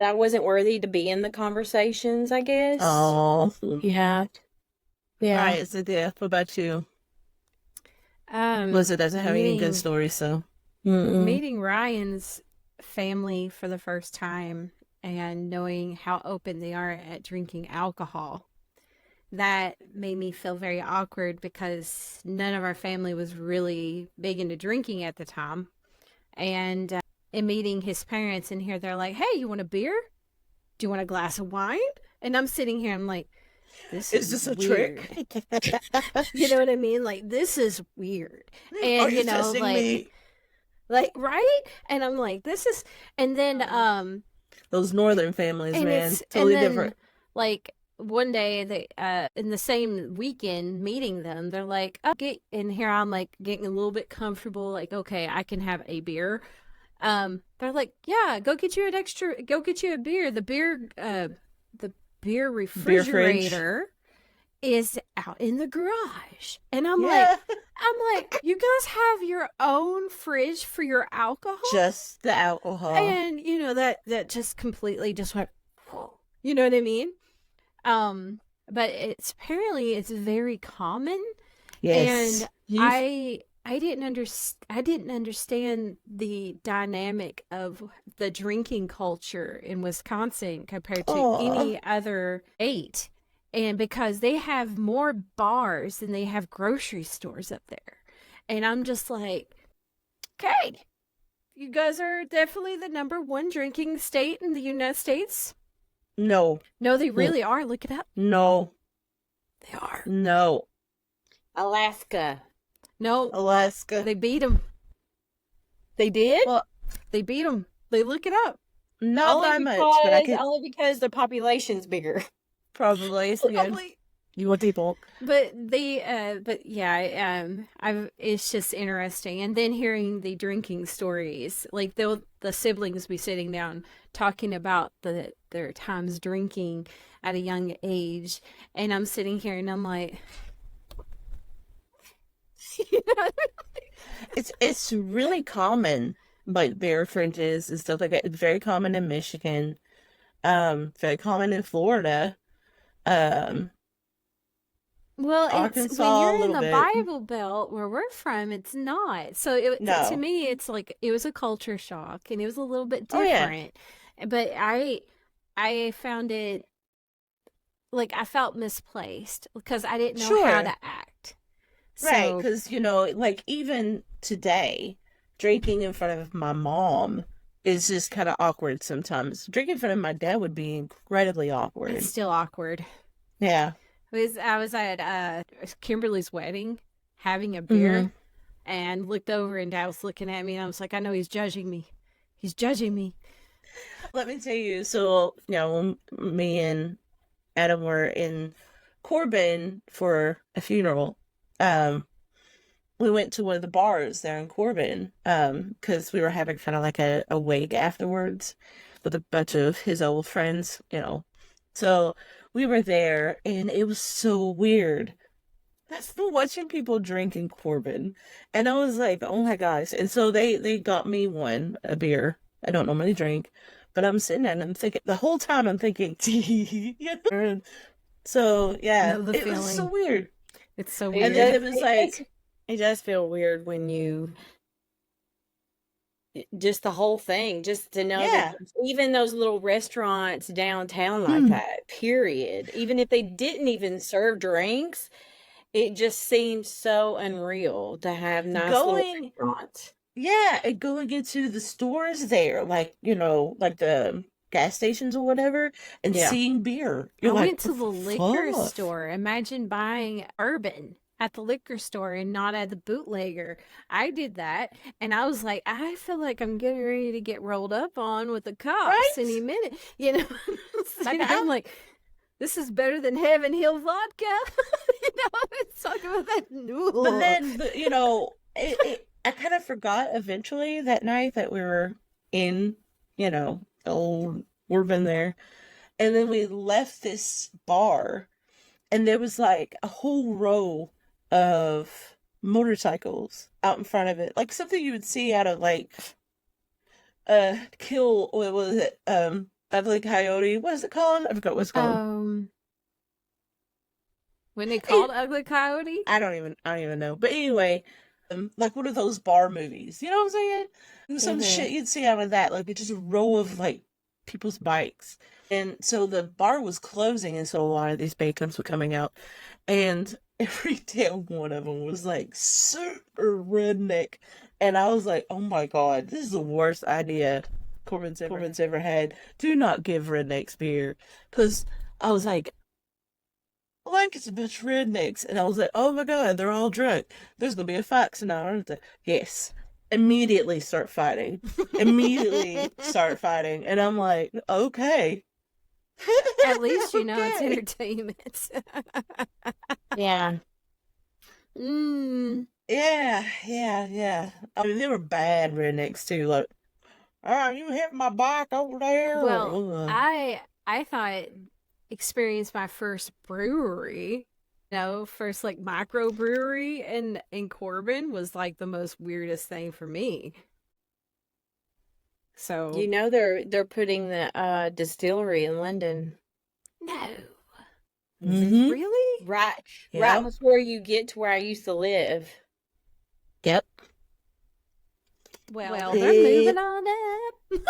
I wasn't worthy to be in the conversations, I guess. Oh. Yeah. Yeah. All right, so yeah, what about you? Melissa doesn't have any good meeting stories, so meeting Ryan's family for the first time and knowing how open they are at drinking alcohol. That made me feel very awkward because none of our family was really big into drinking at the time. And in meeting his parents in here, they're like, hey, you want a beer? Do you want a glass of wine? And I'm sitting here, I'm like, this is this a weird. trick? You know what I mean? Like, this is weird. And, Are you testing me? like, right? And I'm like, this is, and then, Those northern families, and man, it's totally and then, different. like one day they in the same weekend meeting them, they're like, oh, and here I'm like getting a little bit comfortable, like, okay, I can have a beer. They're like, yeah, go get you a beer. The beer Beer fridge. refrigerator is out in the garage. And Yeah. I'm like, you guys have your own fridge for your alcohol? Just the alcohol. And you know, that just completely just went, you know what I mean? But it's apparently it's very common. Yes. And I didn't understand the dynamic of the drinking culture in Wisconsin compared to any other state. And because they have more bars than they have grocery stores up there. And I'm just like, okay, you guys are definitely the #1 drinking state in the United States. No. No, they really are. Look it up. No. They are. No. Alaska. No. Alaska. They beat them. They did? Well, they beat them. They look it up. Not by much, but I can only because the population's bigger. probably. It's good. Probably. You want people? But yeah, it's just interesting. And then hearing the drinking stories, like the siblings be sitting down talking about their times drinking at a young age, and I'm sitting here and I'm like, you know, It's really common, like beer fringes and stuff like that. It's very common in Michigan. Very common in Florida. well, it's Arkansas, when a you're in little the bit. Bible Belt where we're from, it's not. So No. to me, it's like it was a culture shock, and it was a little bit Oh, yeah. different. But I found it like I felt misplaced because I didn't know how Sure. to act. Right, So because, like even today, drinking in front of my mom is just kind of awkward sometimes. Drinking in front of my dad would be incredibly awkward. it's still awkward. Yeah. I was at Kimberly's wedding having a beer and looked over and Dad was looking at me and I was like, I know he's judging me. He's judging me. Let me tell you, so, when me and Adam were in Corbin for a funeral, we went to one of the bars there in Corbin, because we were having kind of like a wake afterwards with a bunch of his old friends, So we were there, and it was so weird. That's watching people drink in Corbin, and I was like, "Oh my gosh!" And so they got me a beer. I don't normally drink, but I'm sitting there and I'm thinking the whole time I'm thinking, And so yeah, Know the it was so feeling. weird. It's so It weird. And then does- it was like, It does feel weird when just the whole thing, just to know Yeah. that even those little restaurants downtown like that, period, even if they didn't even serve drinks, it just seems so unreal to have nice little going, restaurants. yeah, and going into the stores there, like like the gas stations or whatever, and Yeah. seeing beer. I You're like, went to the liquor fuck? store. Imagine buying bourbon at the liquor store and not at the bootlegger. I did that, and I was like, I feel like I'm getting ready to get rolled up on with the cops Right? any minute. You know, Like, I'm like, this is better than Heaven Hill vodka. Let's talk about that. But then, I kind of forgot eventually that night that we were in, old Corbin there. And then we left this bar, and there was like a whole row of motorcycles out in front of it, like something you would see out of like what was it, Ugly Coyote, what is it called? I forgot what it's called. When they called Ugly Coyote, I don't even know, but anyway, like one of those bar movies, you know what I'm saying? And some shit you'd see out of that, like it's just a row of like people's bikes. And so the bar was closing, and so a lot of these bacons were coming out, and every damn one of them was like super redneck. And I was like, oh my God, this is the worst idea Corbin's ever had. Do not give rednecks beer. Because I was like it's a bunch of rednecks. And I was like, oh my God, they're all drunk. There's going to be a fight tonight, aren't there? Yes. Immediately start fighting. And I'm like, okay. at least you know it's Okay. entertainment. Yeah. Mm. Yeah. I mean, they were bad rednecks too. Like, You hit my bike over there. Well, Ugh. I thought experienced my first brewery, first like microbrewery in Corbin was like the most weirdest thing for me. So They're putting the distillery in London. no, Mm-hmm. really? Right Yep. before you get to where I used to live. Yep. Well, They- they're moving on up.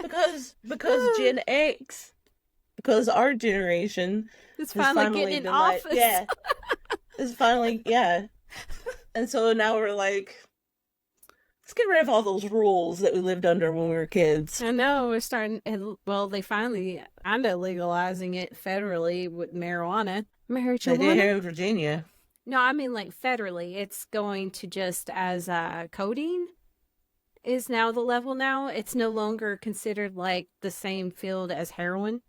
Because Gen X, because our generation It's has finally getting in been like, office. yeah, it's finally, yeah. And so now we're like, let's get rid of all those rules that we lived under when we were kids. I know we're starting. Well, they finally kind of legalizing it federally with marijuana. They did Marijuana? here in Virginia. No, I mean like federally. It's going to just as codeine is now the level now. It's no longer considered like the same field as heroin.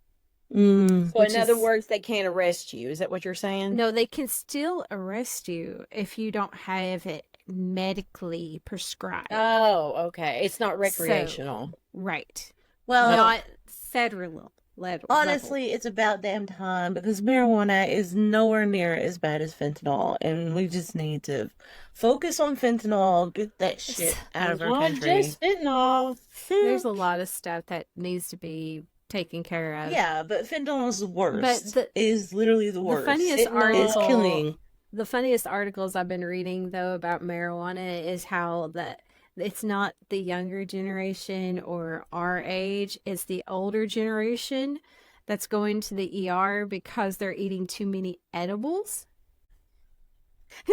Mm. So in other words, they can't arrest you. Is that what you're saying? No, they can still arrest you if you don't have it medically prescribed. Oh, okay. It's not recreational. Right. Well, Not federal level. honestly, it's about damn time because marijuana is nowhere near as bad as fentanyl, and we just need to focus on fentanyl, get that shit out of our Not country. just fentanyl. There's a lot of stuff that needs to be taken care of. Yeah, but fentanyl is the worst. But is literally the worst. funniest It's article- killing. The funniest articles I've been reading though about marijuana is how that it's not the younger generation or our age, it's the older generation that's going to the ER because they're eating too many edibles.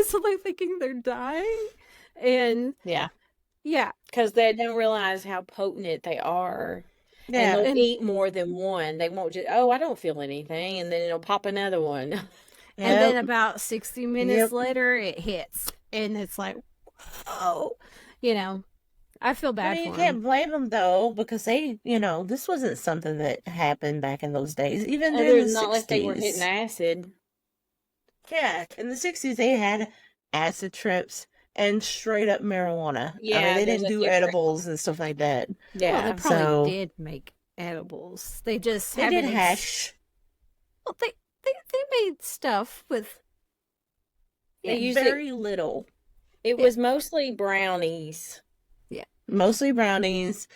So they're thinking they're dying. And Yeah. yeah, Because they don't realize how potent they are. Yeah, And they'll and- eat more than one. They won't just, oh, I don't feel anything. And then it'll pop another one. and then Yep. about 60 minutes Yep. later it hits. And it's like, oh, I feel But bad you for can't them. blame them though, because they, this wasn't something that happened back in those days. Even during Other the than not like they were 60s. hitting acid. Yeah, in the 60s they had acid trips and straight up marijuana. Yeah, they there's didn't a do difference. edibles and stuff like that. Well, Yeah. they probably So- did make edibles. They just They haven't did hash. Well, they made stuff with They Yeah, used it- very little. It was mostly brownies. Mostly brownies,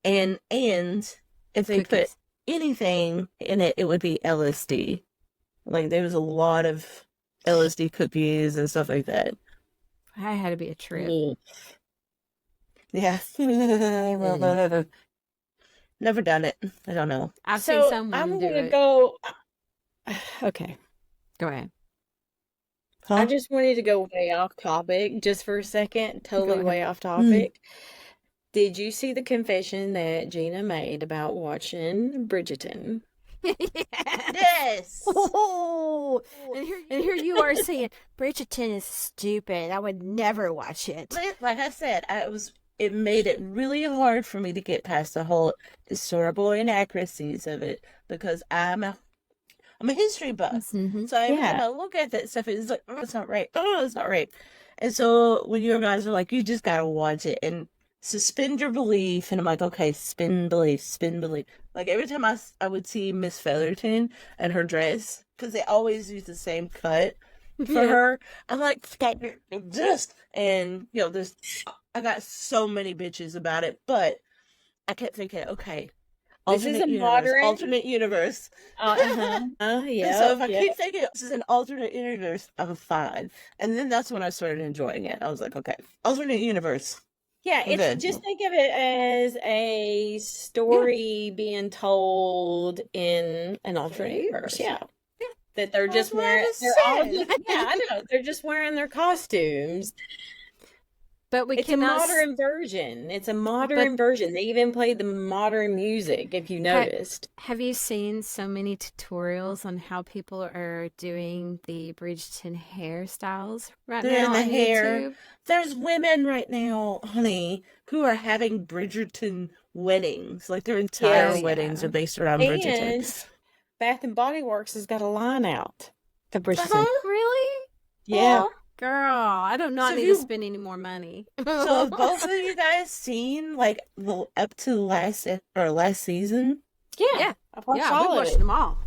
and if they put cookies. anything in it, it would be LSD. Like there was a lot of LSD cookies and stuff like that. I had to be a trip. Mm. Yeah. Never done it. I don't know. I've seen So someone I'm do gonna it. go. Okay. Go ahead. Huh? I just wanted to go way off topic just for a second. Totally ahead. way off topic. Did you see the confession that Gina made about watching Bridgeton? Yes. Oh, and here you are saying Bridgeton is stupid. I would never watch it. Like I said, it made it really hard for me to get past the whole historical inaccuracies of it because I'm a history buff. Mhm. So every Yeah. time I look at that stuff, it's like, oh, it's not right. Oh, it's not right. And so when you guys are like, you just gotta watch it and suspend your belief, and I'm like, okay, suspend belief. Like every time I would see Miss Featherton and her dress, because they always use the same cut for Yeah. her. I'm like, just and I got so many bitches about it, but I kept thinking, okay, This is a alternate universe. Yeah. And so if I keep thinking this is an alternate universe, I'm fine. And then that's when I started enjoying it. I was like, okay, alternate universe. Yeah, I'm good. just think of it as a story being told in an alternate universe. Yeah. That they're That's just what I wearing just they're all said. just, yeah, I know. They're just wearing their costumes. But we It's a cannot. modern version. It's a modern version. They even played the modern music, if you noticed. Have you seen so many tutorials on how people are doing the Bridgeton hairstyles right Doing now the on hair. YouTube? There's women right now, honey, who are having Bridgerton weddings. Like their entire Yes. weddings are based around Bridgerton. And Bath and Body Works has got a line out. The Bridgeton. Uh-huh. Really? Yeah. Girl, I do not So need to spend any more money. So have both of you guys seen like the up to last season? Yeah, Yeah. I've watched Yeah, we all of watched it. them all.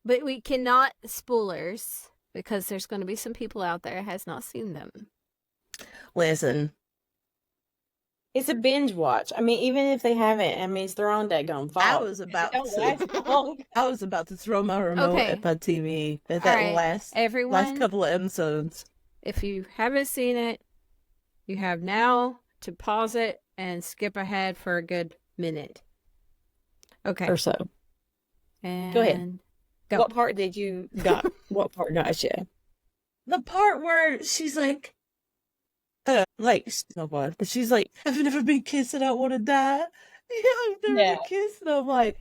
But we cannot spoilers because there's going to be some people out there has not seen them. Listen, It's a binge watch. I mean, even if they haven't, I mean, it's their own daggone fault. I was about Don't last to long. I was about to throw my remote Okay. at my TV at All that right, last everyone, couple of episodes. if you haven't seen it, you have now to pause it and skip ahead for a good minute. Okay. Or so. And Go ahead. Go. What part did you got? What part got you? The part where she's like, no one, but she's like, I've never been kissed and I want to die. Yeah, I've never Yeah. been kissed, and I'm like,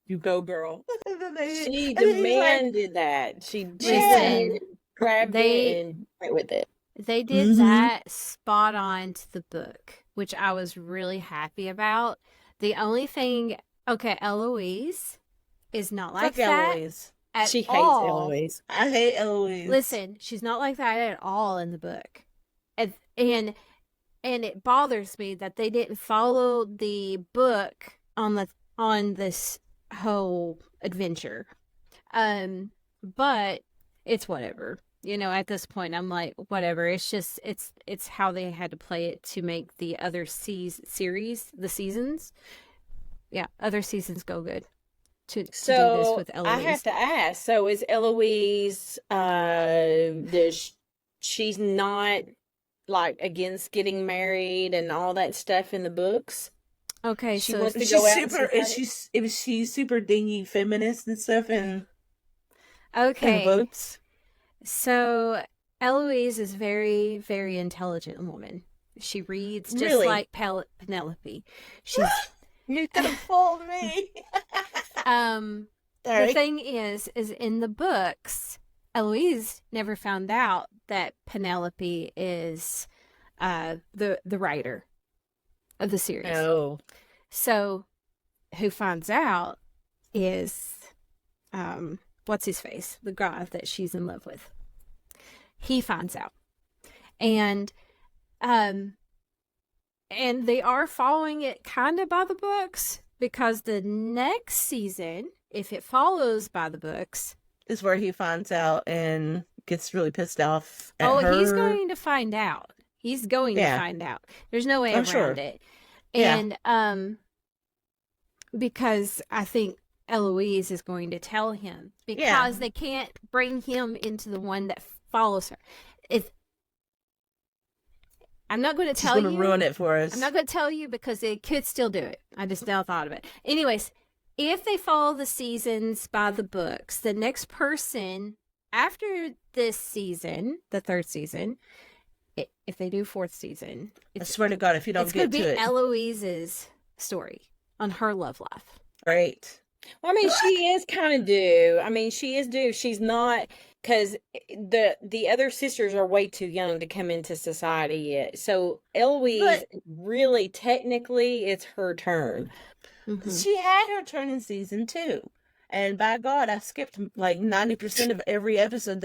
you go, girl. And then She and then he's like, demanded that. She Listen, grabbed they- it and went with it. They did Mhm. that spot on to the book, which I was really happy about. The only thing, okay, Eloise is not like fuck that Eloise. at She hates all. Eloise. I hate Eloise. Listen, she's not like that at all in the book. And it bothers me that they didn't follow the book on this whole adventure. But it's whatever. You know, at this point I'm like, whatever. It's just it's how they had to play it to make the other the seasons. Yeah, other seasons go good. To do this So with I Eloise. have to ask. So is Eloise? She's not like against getting married and all that stuff in the books. Okay, She so wants to She's go out and super. see She's super dingy feminist and stuff in the okay. books. So Eloise is very, very intelligent woman. She reads just Really? like Penelope. She's You could have fooled me. the Sorry. thing is in the books, Eloise never found out that Penelope is the writer of the series. No. So who finds out is what's his face? The guy that she's in love with. He finds out. And they are following it kind of by the books because the next season, if it follows by the books, Is where he finds out and gets really pissed off at her. he's going to find out. He's going Yeah. to find out. There's no way I'm around sure. it. Yeah. And because I think Eloise is going to tell him because Yeah. they can't bring him into the one that follows her. I'm not going to She's tell going to you. ruin it for us. I'm not going to tell you because they could still do it. I just now thought of it. Anyways, if they follow the seasons by the books, the next person after this season, the third season, if they do fourth season, I swear to God, if you don't it's going get to to be it. Eloise's story on her love life. Right. I mean, she is kind of due. I mean, she is due. She's not because the other sisters are way too young to come into society yet. So Eloise, really, technically, it's her turn. Mhm. She had her turn in season 2. And by God, I skipped like 90% of every episode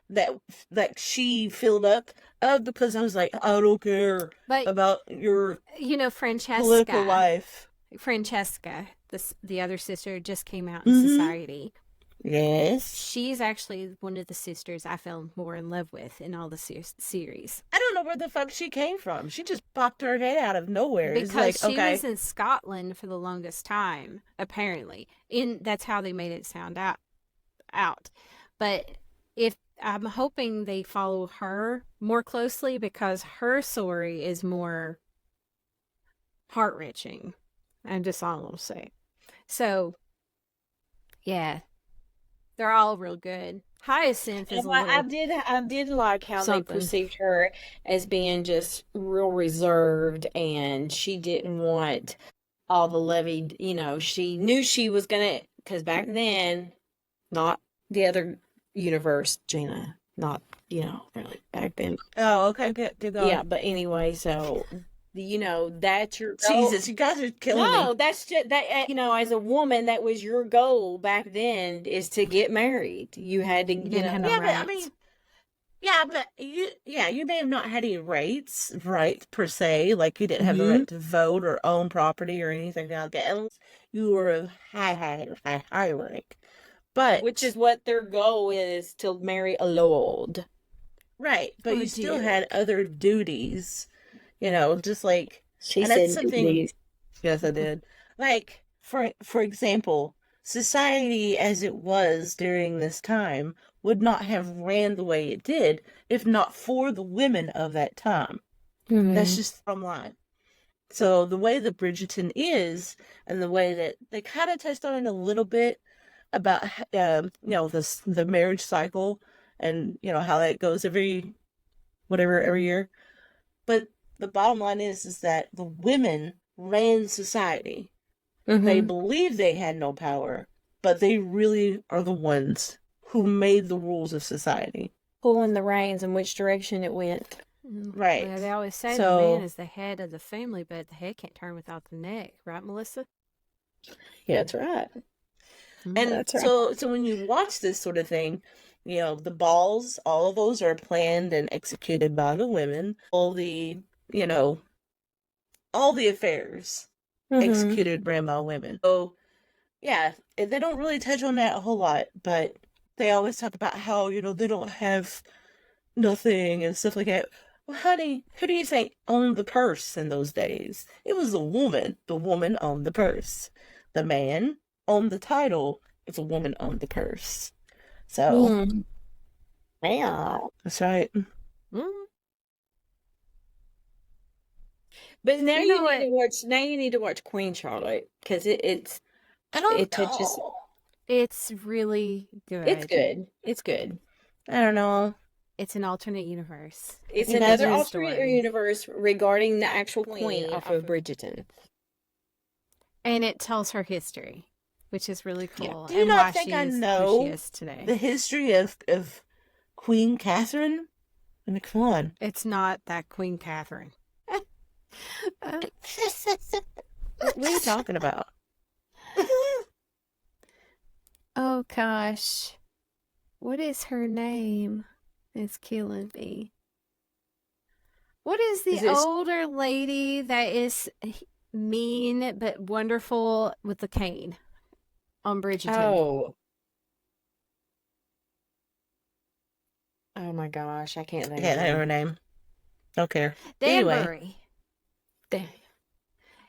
that she filled up of because I was like, I don't care But about your you know, political life. Francesca, the other sister, just came out in Mhm. society. Yes. She's actually one of the sisters I fell more in love with in all the series. I don't know where the fuck she came from. She just popped her head out of nowhere. It's Because like, she okay. was in Scotland for the longest time, apparently. That's how they made it sound out. But if I'm hoping they follow her more closely because her story is more heart-wrenching. I'm just all I'll say. So, yeah, they're all real good. Hyacinth is a little I did like how something. they perceived her as being just real reserved, and she didn't want all the lovey. You know, she knew she was gonna because back then, not the other universe, Gina, not really back then. Oh, okay. Get going. Yeah, but anyway, so that's your goal. Jesus, you guys are killing No, me. that's just that. As a woman, that was your goal back then, is to get married. You had to, didn't have no Yeah, but I rights. mean, Yeah, but you may have not had any rights per se, like you didn't have the right to vote or own property or anything like that. Unless you were of high rank. But Which is what their goal is, to marry a lord. right, but Oh, you still dear. had other duties, just like, She and that's said something. duties. Yes, I did. Like, for example, society as it was during this time would not have ran the way it did if not for the women of that time. That's just the bottom line. So the way that Bridgeton is, and the way that they kind of touched on it a little bit about, the marriage cycle, and how that goes every year. But the bottom line is that the women ran society. They believe they had no power, but they really are the ones who made the rules of society. Pulling the reins in which direction it went. Right. Well, they always say the So- man is the head of the family, but the head can't turn without the neck, right, Melissa? Yeah, that's right. And That's right. so when you watch this sort of thing, the balls, all of those are planned and executed by the women. All the affairs executed ran by women. So yeah, they don't really touch on that a whole lot, but they always talk about how, they don't have nothing and stuff like that. Well, honey, who do you think owned the purse in those days? It was the woman. The woman owned the purse. The man owned the title if the woman owned the purse. So, Yeah. that's right. Mm. But now You you, know need to watch. Now you need to watch Queen Charlotte, because I don't it touches. know. It's really good. It's good. It's good. I don't know. It's an alternate universe. It's It another doesn't alternate story. universe regarding the actual queen off of Bridgeton. And it tells her history, which is really cool. Do you and not why think she I is who know she is today. the history of Queen Catherine? I mean, come on. It's not that Queen Catherine. What are you talking about? Oh gosh. What is her name? It's killing me. What is the Is it- older lady that is mean but wonderful with the cane on Bridgeton? Oh. Oh my gosh, I can't think I can't of think of her her name. Don't care. Anyway, Danbury. name.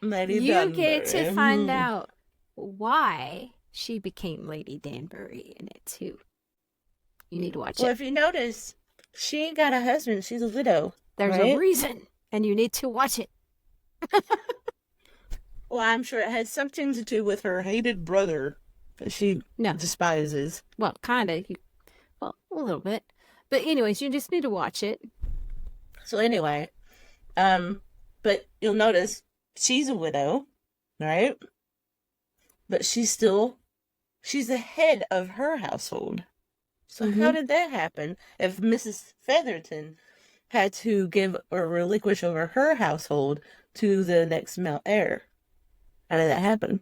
Lady You get Dunbury. to find out why she became Lady Danbury in it too. You need to watch Well, it. if you notice, she ain't got a husband. She's a widow. There's right? a reason, and you need to watch it. Well, I'm sure it has something to do with her hated brother that she No. despises. Well, kind of. Well, a little bit. But anyways, you just need to watch it. So anyway, but you'll notice she's a widow, right? But she's the head of her household. So how did that happen if Mrs. Featherton had to give or relinquish over her household to the next male heir? How did that happen?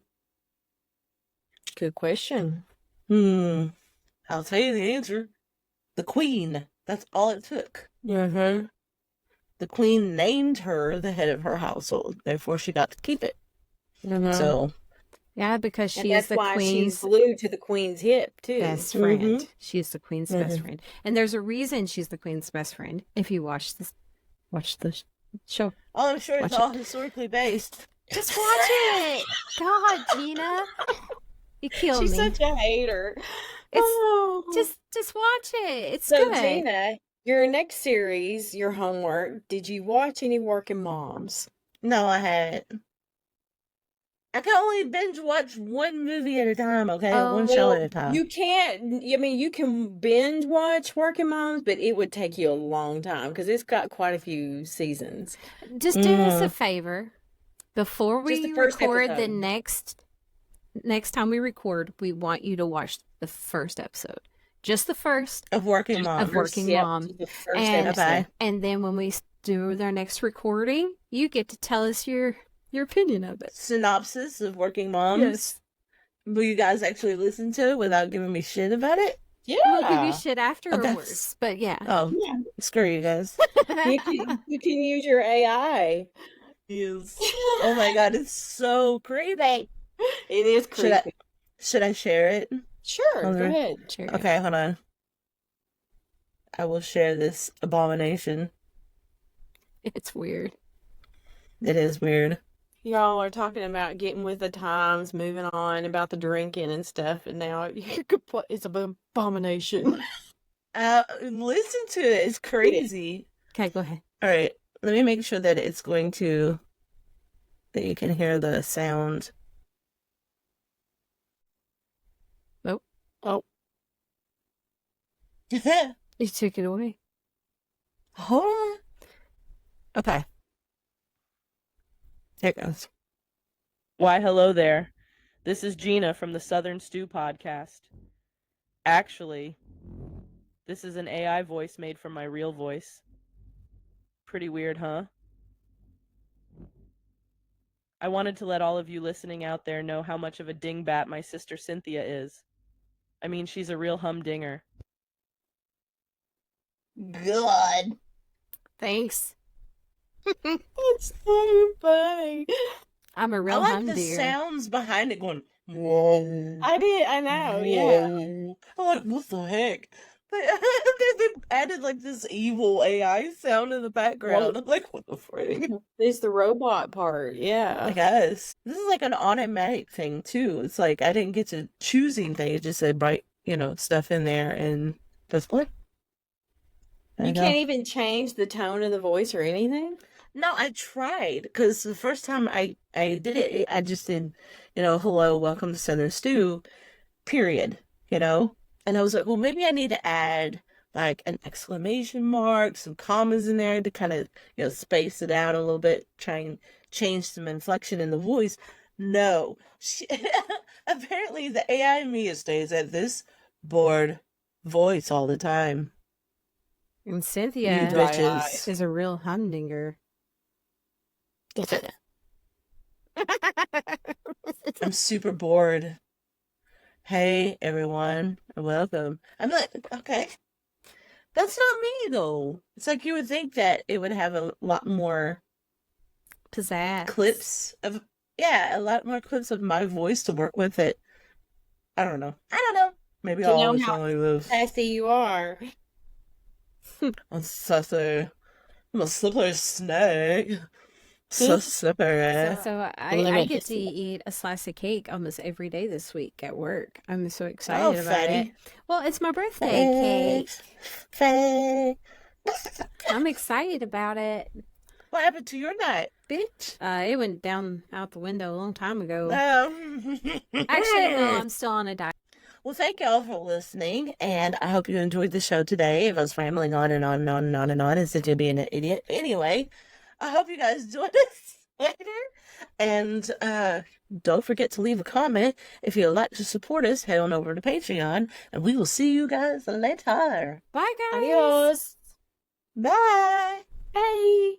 Good question. I'll tell you the answer. The queen. That's all it took. Mm-hmm. The queen named her the head of her household. Therefore, she got to keep it. So, Yeah, because And she's that's the why queen's she's glued to the queen's hip too. best friend. Mhm. She's the queen's best friend. And there's a reason she's the queen's best friend. If you watch the show. I'm sure it's Watch all historically based. Just watch it. God, Gina. You kill She's me. such a hater. It's Oh. just watch it. It's So good. Gina, your next series, your homework, did you watch any Working Moms? No, I haven't. I can only binge watch one movie at a time, okay? One show at a time. You can't, I mean, you can binge watch Working Moms, but it would take you a long time because it's got quite a few seasons. Just do us a favor. Before Just we the first record the episode. next time we record, we want you to watch the first episode. Just the first. Of Working Moms. Of Working Yep, Mom. the first And- episode. Okay. And then when we do their next recording, you get to tell us your opinion of it. Synopsis of Working Moms. Yes. Will you guys actually listen to it without giving me shit about it? We'll give you Yeah. shit afterwards. But yeah. Oh, Yeah. screw you guys. You can use your AI. Yes. Oh my god, it's so creepy. It is creepy. Should I share it? Sure, Hold go on. ahead. Sure. Okay, hold on. I will share this abomination. It's weird. It is weird. Y'all are talking about getting with the times, moving on about the drinking and stuff, and now it's an abomination. Listen to it. It's crazy. Okay, go ahead. All right, let me make sure that it's going to that you can hear the sound. Nope. Oh, You took it away. Hold on. Okay. Here it goes. Why, hello there. This is Gina from the Southern Stew podcast. Actually, this is an AI voice made from my real voice. Pretty weird, huh? I wanted to let all of you listening out there know how much of a dingbat my sister Cynthia is. I mean, she's a real humdinger. God. Thanks. it's so funny. I'm a I real like the humdinger. sounds behind it going, whoa. I know, yeah. Whoa. I'm like, what the heck? They added like this evil AI sound in the background. I'm like, what the frick? It's the robot part, yeah. I guess. This is like an automatic thing too. It's like I didn't get to choose anything. It just said write, stuff in there and just play. You can't even change the tone of the voice or anything? No, I tried because the first time I did it, I just did, hello, welcome to Southern Stew, period, And I was like, well, maybe I need to add like an exclamation mark, some commas in there to kind of, space it out a little bit, try and change some inflection in the voice. No. Apparently the AI Mia stays at this bored voice all the time. And You Cynthia bitches. is a real humdinger. I'm super bored. Hey, everyone, and welcome. I'm like, okay. That's not me, though. It's like you would think that it would have a lot more Pizzazz. clips of, a lot more clips of my voice to work with it. I don't know. Maybe To I'll know always how only live sassy you are. on sassy. I'm a slippery snake. So slippery. So I get to eat a slice of cake almost every day this week at work. I'm so excited about fatty. it. Well, it's my birthday cake. Fatty. I'm excited about it. What happened to your night, bitch? It went down out the window a long time ago. Actually, no, Actually, I'm still on a diet. Well, thank y'all for listening, and I hope you enjoyed the show today. If I was rambling on and on and on and on and on instead of being an idiot. Anyway, I hope you guys enjoyed this later. And don't forget to leave a comment. If you'd like to support us, head on over to Patreon, and we will see you guys later. Bye, guys. Adios. Bye. Hey.